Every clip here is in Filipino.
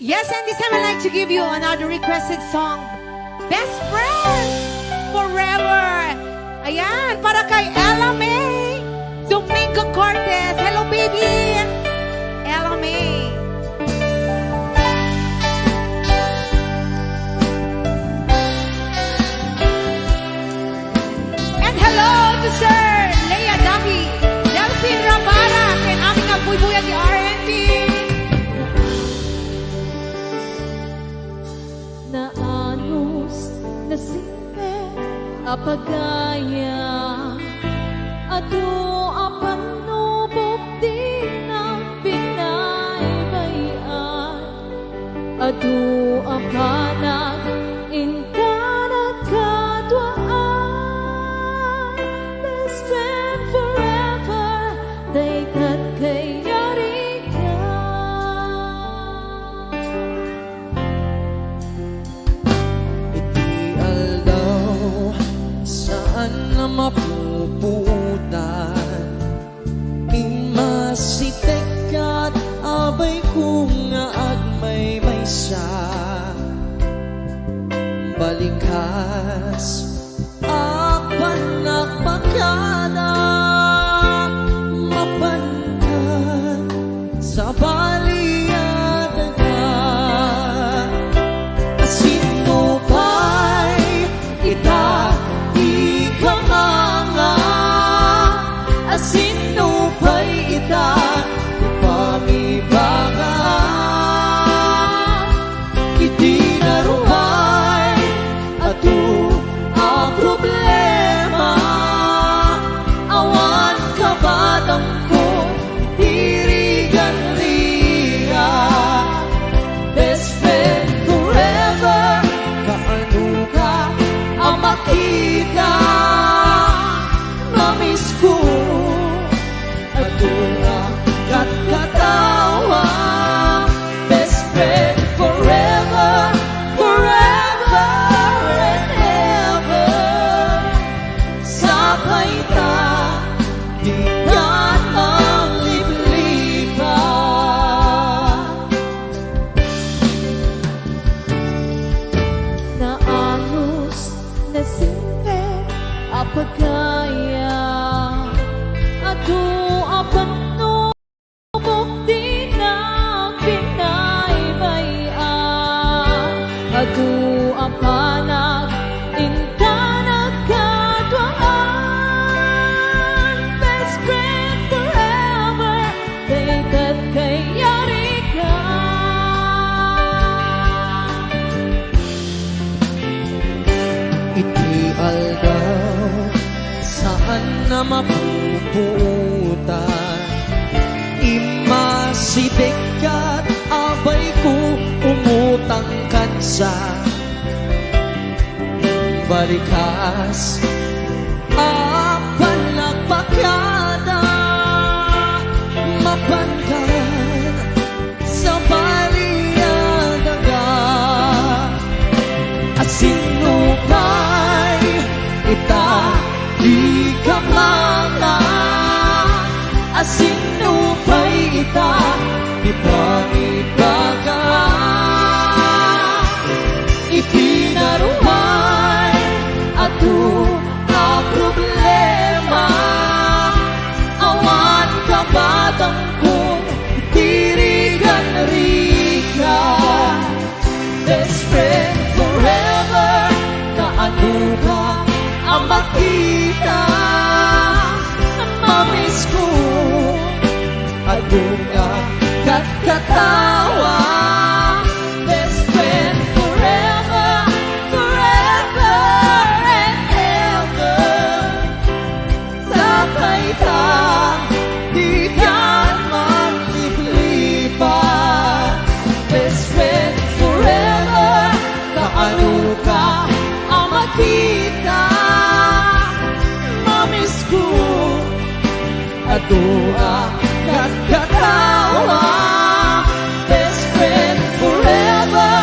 Yes, and this time I'd like to give you another requested song. Best Friends Forever. Ayan, para kay Ella May Domingo Cortez. Hello, baby. Ella May. And hello to Sir Lea Davi, Delphine Rabara, kay aming nagbuybuyag ni R&B. Naanos na simpe apagaya adu apanubok din ang pinaybayan adu apanag intanat kadwaan best friend forever they kat kay na mapuputan imasitek kat abay kung nga agmay may sa balikas apan nagpakada mapankan sa baliyadan ka sino pa'y ita sino pa'y ita pamibagaan iti naruhay ato ang problema awan kabadang ko dirigan riya best friend forever kaano ka ang makita namiss ko katawa best friend forever forever and ever sabay ta di yan ang liblipan naanos na simpe apagaya adu apan adu apanag intanag kadwaan best friend forever they kat kay yari ka iti aldaw saan na mapuputan imasibik kat abay ko umutang sa balikas apan nagpakada mapandan sa baliyadaga sino pa'y ita di ka mga sino pa'y ita di pamibagaan itinaruhay ato ang problema awan kabadang kong dirigan rika best friend forever kaano ka ang makita mamiss ko ato nga katawa doa nagkatawa best friend forever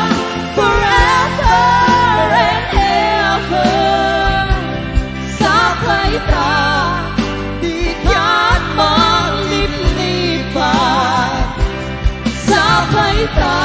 forever and ever sabay ta di yan manliplipan sabay ta